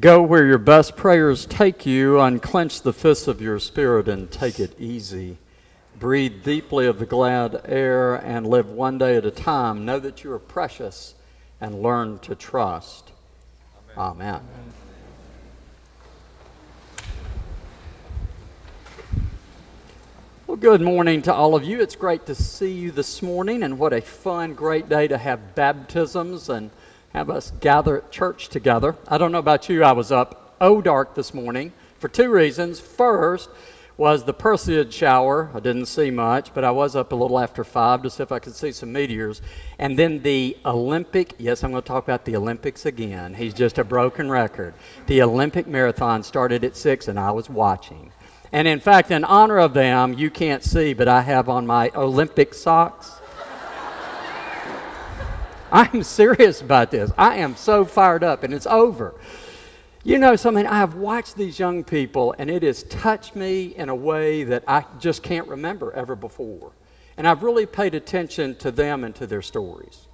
Go where your best prayers take you, unclench the fists of your spirit and take it easy. Breathe deeply of the glad air and live one day at a time. Know that you are precious and learn to trust. Amen. Amen. Well, good morning to all of you. It's great to see you this morning, and what a fun, great day to have baptisms and have us gather at church together. I don't know about you, I was up dark this morning for two reasons. First was the Perseid shower. I didn't see much, but I was up a little after 5 to see if I could see some meteors. And then the Olympic, yes, I'm going to talk about the Olympics again. He's just a broken record. The Olympic marathon started at 6 and I was watching. And in fact, in honor of them, you can't see, but I have on my Olympic socks. I'm serious about this. I am so fired up, and it's over. You know something, I have watched these young people, and it has touched me in a way that I just can't remember ever before. And I've really paid attention to them and to their stories.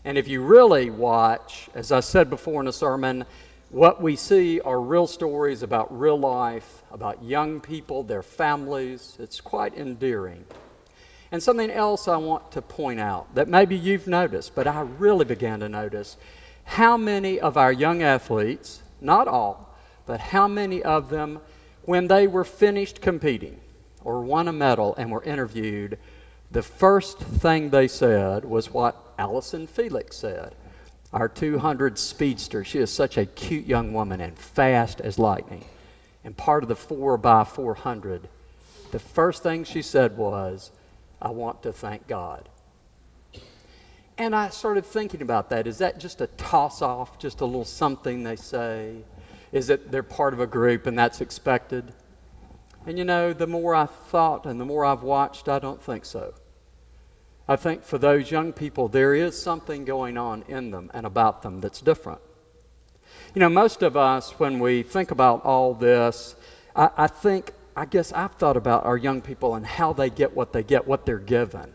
And if you really watch, as I said before in a sermon, what we see are real stories about real life, about young people, their families. It's quite endearing. And something else I want to point out that maybe you've noticed, but I really began to notice how many of our young athletes, not all, but how many of them, when they were finished competing or won a medal and were interviewed, the first thing they said was what Allison Felix said, our 200 speedster. She is such a cute young woman and fast as lightning. And part of the 4x400, the first thing she said was, I want to thank God. And I started thinking about that. Is that just a toss-off, just a little something they say? Is it they're part of a group and that's expected? And you know, the more I thought and the more I've watched, I don't think so. I think for those young people, there is something going on in them and about them that's different. You know, most of us, when we think about all this, I guess I've thought about our young people and how they get, what they're given.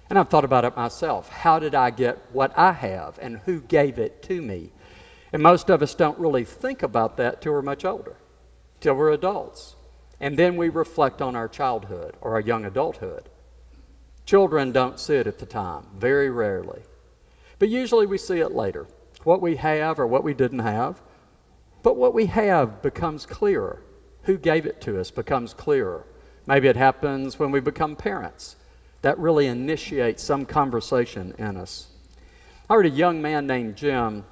And I've thought about it myself. How did I get what I have and who gave it to me? And most of us don't really think about that till we're much older, till we're adults. And then we reflect on our childhood or our young adulthood. Children don't see it at the time, very rarely. But usually we see it later. What we have or what we didn't have. But what we have becomes clearer. Who gave it to us becomes clearer. Maybe it happens when we become parents. That really initiates some conversation in us. I heard a young man named Jim,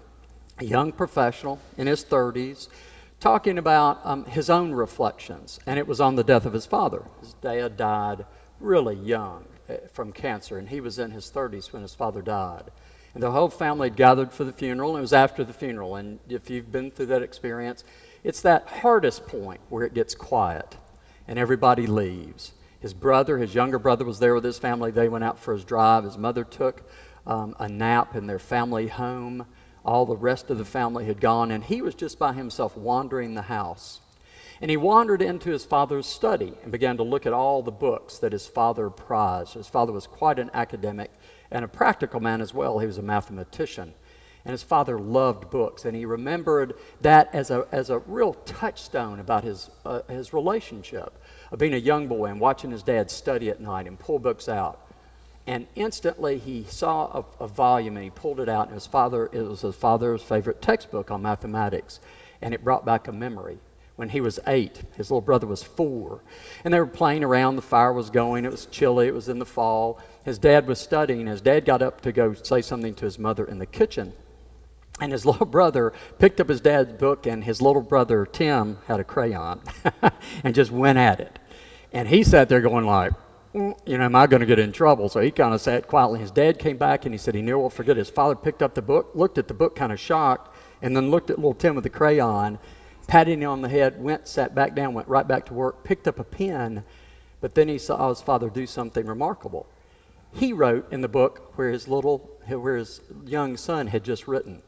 a young professional in his 30s, talking about his own reflections, and it was on the death of his father. His dad died really young from cancer, and he was in his 30s when his father died. And the whole family had gathered for the funeral, and it was after the funeral, and if you've been through that experience, it's that hardest point where it gets quiet and everybody leaves. His younger brother was there with his family. They went out for his drive. His mother took a nap in their family home. All the rest of the family had gone, and he was just by himself wandering the house. And he wandered into his father's study and began to look at all the books that his father prized. His father was quite an academic and a practical man as well. He was a mathematician. And his father loved books, and he remembered that as a real touchstone about his relationship of being a young boy and watching his dad study at night and pull books out. And instantly he saw a volume, and he pulled it out, and it was his father's favorite textbook on mathematics, and it brought back a memory. When he was 8, his little brother was 4, and they were playing around. The fire was going. It was chilly. It was in the fall. His dad was studying. His dad got up to go say something to his mother in the kitchen. And his little brother picked up his dad's book, and his little brother, Tim, had a crayon and just went at it. And he sat there going like, you know, am I going to get in trouble? So he kind of sat quietly. His dad came back, and he said he never will forget. His father picked up the book, looked at the book kind of shocked, and then looked at little Tim with the crayon, patted him on the head, sat back down, went right back to work, picked up a pen, but then he saw his father do something remarkable. He wrote in the book where his young son had just written.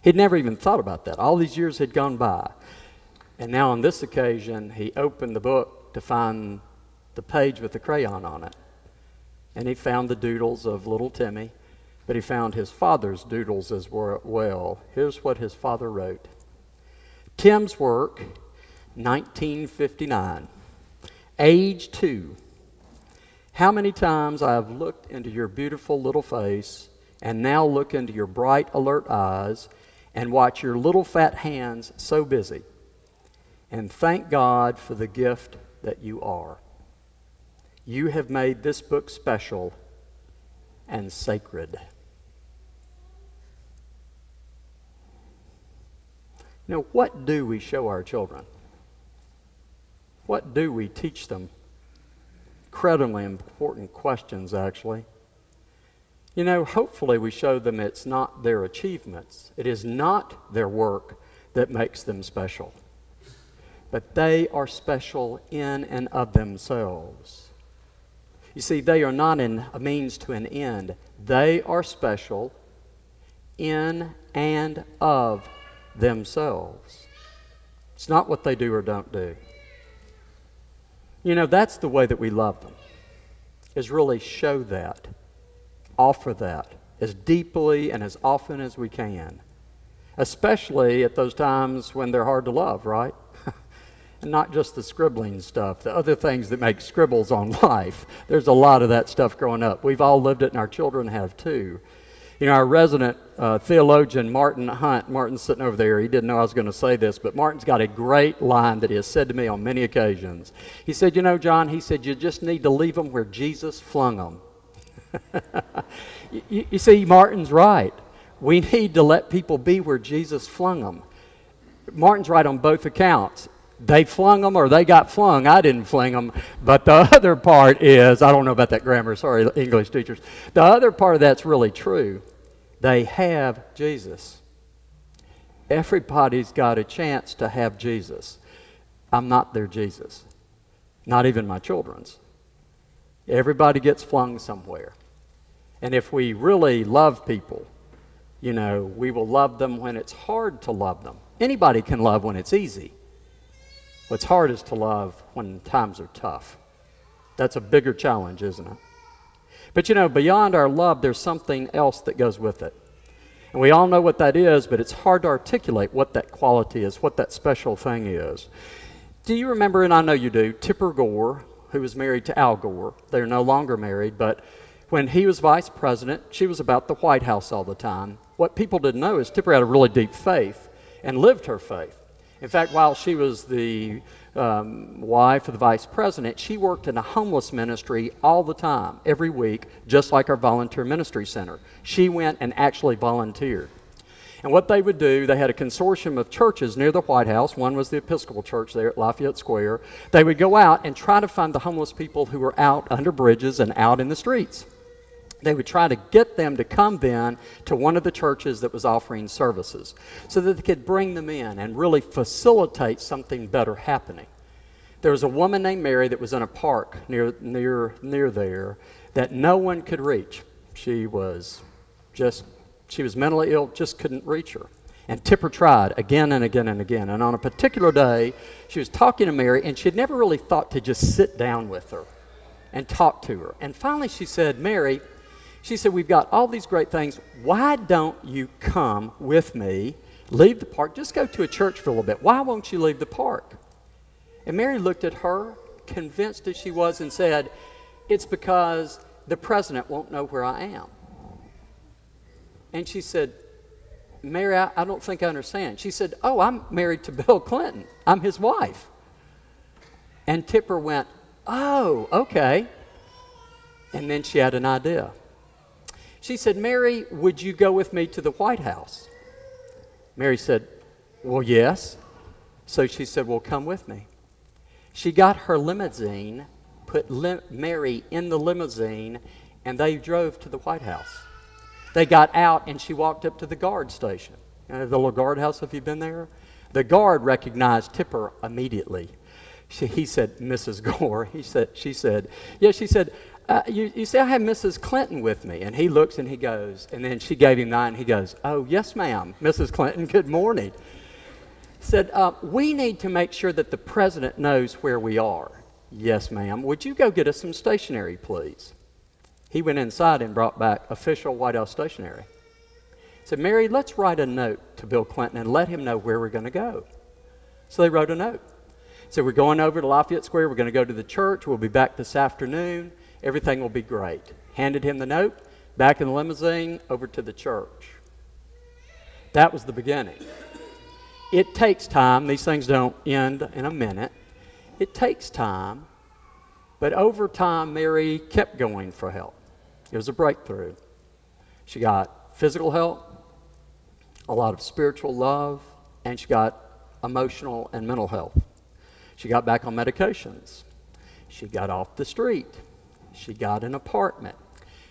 He'd never even thought about that. All these years had gone by. And now on this occasion, he opened the book to find the page with the crayon on it. And he found the doodles of little Timmy, but he found his father's doodles as well. Here's what his father wrote. Tim's work, 1959. Age 2. How many times I have looked into your beautiful little face and now look into your bright, alert eyes and watch your little fat hands so busy. And thank God for the gift that you are. You have made this book special and sacred. You know, what do we show our children? What do we teach them? Incredibly important questions, actually. You know, hopefully we show them it's not their achievements. It is not their work that makes them special. But they are special in and of themselves. You see, they are not a means to an end. They are special in and of themselves. It's not what they do or don't do. You know, that's the way that we love them, is really show that, offer that as deeply and as often as we can, especially at those times when they're hard to love, right? And not just the scribbling stuff, the other things that make scribbles on life. There's a lot of that stuff growing up. We've all lived it, and our children have too. You know, our resident theologian, Martin Hunt, Martin's sitting over there. He didn't know I was going to say this, but Martin's got a great line that he has said to me on many occasions. He said, you know, John, he said, you just need to leave them where Jesus flung them. you see, Martin's right. We need to let people be where Jesus flung them. Martin's right on both accounts. They flung them or they got flung. I didn't fling them. But the other part is, I don't know about that grammar, sorry, English teachers. The other part of that's really true. They have Jesus. Everybody's got a chance to have Jesus. I'm not their Jesus. Not even my children's. Everybody gets flung somewhere. And if we really love people, you know, we will love them when it's hard to love them. Anybody can love when it's easy. What's hard is to love when times are tough. That's a bigger challenge, isn't it? But you know, beyond our love, there's something else that goes with it. And we all know what that is, but it's hard to articulate what that quality is, what that special thing is. Do you remember, and I know you do, Tipper Gore, who was married to Al Gore? They're no longer married, but when he was vice president, she was about the White House all the time. What people didn't know is Tipper had a really deep faith and lived her faith. In fact, while she was the wife of the vice president, she worked in a homeless ministry all the time, every week, just like our volunteer ministry center. She went and actually volunteered. And what they would do, they had a consortium of churches near the White House. One was the Episcopal Church there at Lafayette Square. They would go out and try to find the homeless people who were out under bridges and out in the streets. They would try to get them to come then to one of the churches that was offering services so that they could bring them in and really facilitate something better happening. There was a woman named Mary that was in a park near there that no one could reach. She was mentally ill, just couldn't reach her. And Tipper tried again and again and again. And on a particular day, she was talking to Mary, and she had never really thought to just sit down with her and talk to her. And finally she said, Mary, she said, we've got all these great things. Why don't you come with me, leave the park, just go to a church for a little bit. Why won't you leave the park? And Mary looked at her, convinced as she was, and said, it's because the president won't know where I am. And she said, Mary, I don't think I understand. She said, oh, I'm married to Bill Clinton. I'm his wife. And Tipper went, oh, okay. And then she had an idea. She said, Mary, would you go with me to the White House? Mary said, well, yes. So she said, well, come with me. She got her limousine, put Mary in the limousine, and they drove to the White House. They got out, and she walked up to the guard station. You know, the little guardhouse, have you been there? The guard recognized Tipper immediately. He said, Mrs. Gore. She said, yeah, she said, you say I have Mrs. Clinton with me. And he looks and he goes, and then she gave him that, and he goes, oh, yes, ma'am, Mrs. Clinton, good morning. Said, we need to make sure that the president knows where we are. Yes, ma'am. Would you go get us some stationery, please? He went inside and brought back official White House stationery. Said, Mary, let's write a note to Bill Clinton and let him know where we're going to go. So they wrote a note. So we're going over to Lafayette Square. We're going to go to the church. We'll be back this afternoon. Everything will be great. Handed him the note, back in the limousine, over to the church. That was the beginning. It takes time. These things don't end in a minute. It takes time. But over time, Mary kept going for help. It was a breakthrough. She got physical help, a lot of spiritual love, and she got emotional and mental health. She got back on medications. She got off the street. She got an apartment.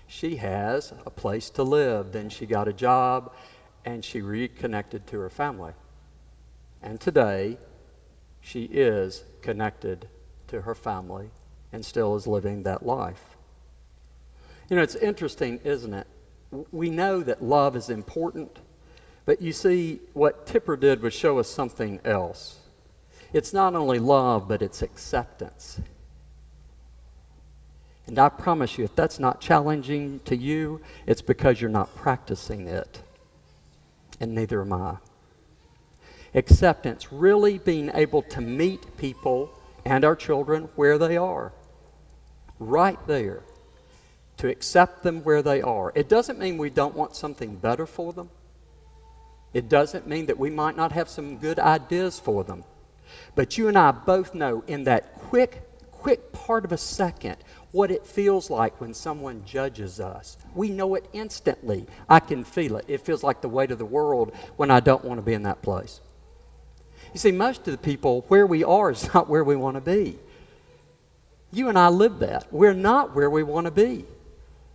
She has a place to live. Then she got a job, and she reconnected to her family. And today, she is connected to her family and still is living that life. You know, it's interesting, isn't it? We know that love is important, but you see, what Tipper did was show us something else. It's not only love, but it's acceptance. And I promise you, if that's not challenging to you, it's because you're not practicing it. And neither am I. Acceptance, really being able to meet people and our children where they are. Right there. To accept them where they are. It doesn't mean we don't want something better for them. It doesn't mean that we might not have some good ideas for them. But you and I both know in that quick part of a second what it feels like when someone judges us. We know it instantly. I can feel it. It feels like the weight of the world when I don't want to be in that place. You see, most of the people, where we are is not where we want to be. You and I live that. We're not where we want to be.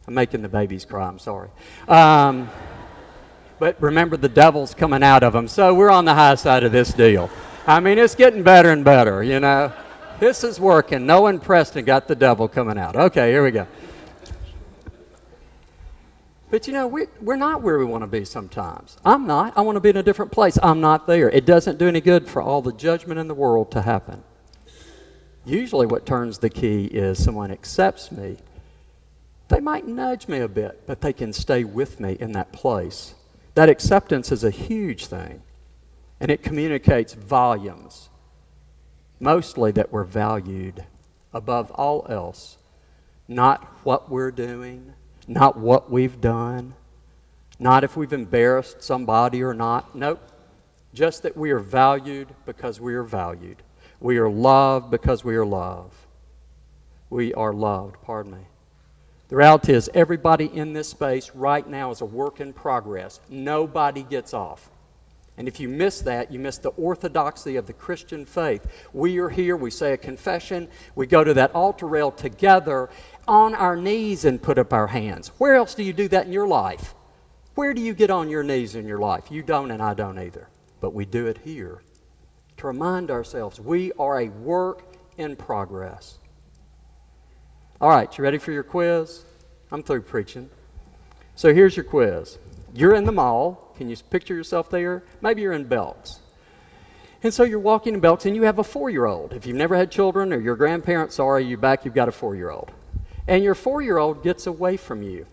I'm making the babies cry, I'm sorry. But remember, the devil's coming out of them, so we're on the high side of this deal. I mean, it's getting better and better, you know. This is working. Noah and Preston got the devil coming out. Okay, here we go. But, you know, we're not where we want to be sometimes. I'm not. I want to be in a different place. I'm not there. It doesn't do any good for all the judgment in the world to happen. Usually what turns the key is someone accepts me. They might nudge me a bit, but they can stay with me in that place. That acceptance is a huge thing, and it communicates volumes, mostly that we're valued above all else. Not what we're doing, not what we've done, not if we've embarrassed somebody or not. Nope, just that we are valued because we are valued. We are loved because we are loved. We are loved, pardon me. The reality is everybody in this space right now is a work in progress. Nobody gets off. And if you miss that, you miss the orthodoxy of the Christian faith. We are here, we say a confession, we go to that altar rail together on our knees and put up our hands. Where else do you do that in your life? Where do you get on your knees in your life? You don't, and I don't either. But we do it here to remind ourselves we are a work in progress. All right, you ready for your quiz? I'm through preaching. So here's your quiz. You're in the mall. Can you picture yourself there? Maybe you're in Belks. And so you're walking in Belks and you have a 4-year-old. If you've never had children or your grandparents, sorry, you're back, you've got a 4-year-old. And your 4-year-old gets away from you.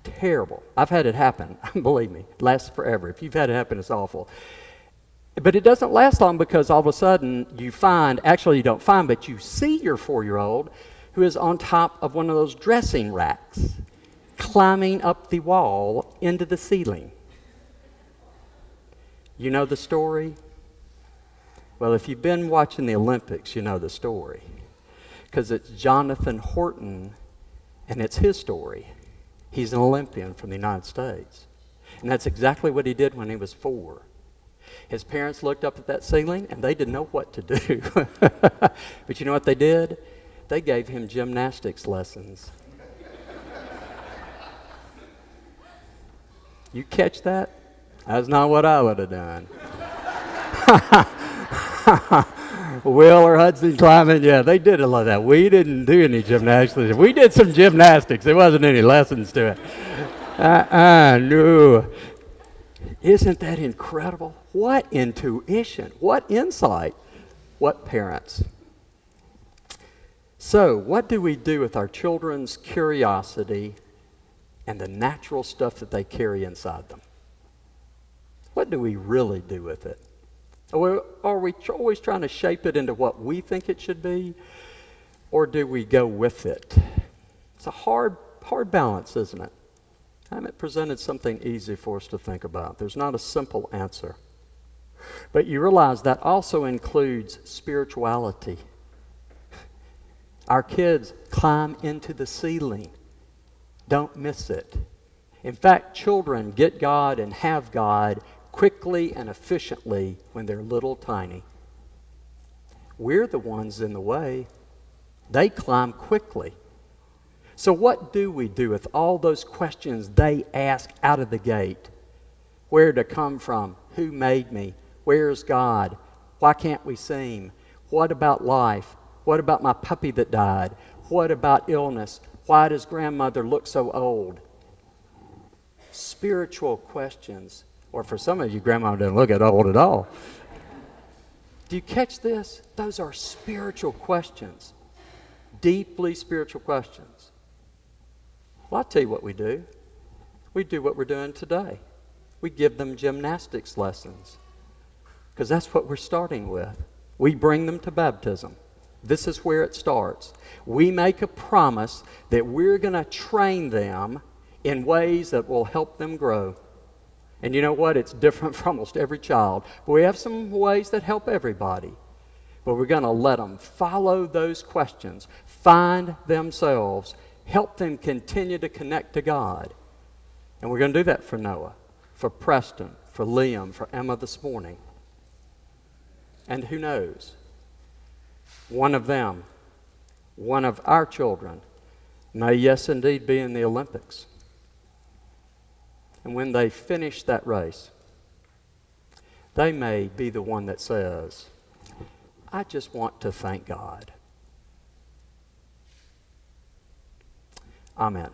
Terrible. I've had it happen. Believe me, it lasts forever. If you've had it happen, it's awful. But it doesn't last long because all of a sudden you find, actually you don't find, but you see your 4-year-old who is on top of one of those dressing racks, climbing up the wall into the ceiling. You know the story? Well, if you've been watching the Olympics, you know the story. Because it's Jonathan Horton, and it's his story. He's an Olympian from the United States. And that's exactly what he did when he was 4. His parents looked up at that ceiling, and they didn't know what to do. But you know what they did? They gave him gymnastics lessons. You catch that? That's not what I would have done. Will or Hudson climbing, yeah, they did a lot of that. We didn't do any gymnastics. We did some gymnastics. There wasn't any lessons to it. No. Isn't that incredible? What intuition, what insight, what parents. So, what do we do with our children's curiosity and the natural stuff that they carry inside them? What do we really do with it? Or are we always trying to shape it into what we think it should be? Or do we go with it? It's a hard balance, isn't it? I haven't presented something easy for us to think about. There's not a simple answer. But you realize that also includes spirituality. Our kids climb into the ceiling. Don't miss it. In fact, children get God and have God quickly and efficiently when they're little tiny. We're the ones in the way. They climb quickly. So what do we do with all those questions they ask out of the gate? Where to come from? Who made me? Where's God? Why can't we see Him? What about life? What about my puppy that died? What about illness? Why does grandmother look so old? Spiritual questions. Or for some of you, grandma doesn't look at old at all. Do you catch this? Those are spiritual questions. Deeply spiritual questions. Well, I'll tell you what we do. We do what we're doing today. We give them gymnastics lessons. Because that's what we're starting with. We bring them to baptism. This is where it starts. We make a promise that we're going to train them in ways that will help them grow. And you know what? It's different for almost every child. But we have some ways that help everybody. But we're going to let them follow those questions, find themselves, help them continue to connect to God. And we're going to do that for Noah, for Preston, for Liam, for Emma this morning. And who knows? One of them, one of our children, may yes indeed be in the Olympics. And when they finish that race, they may be the one that says, I just want to thank God. Amen.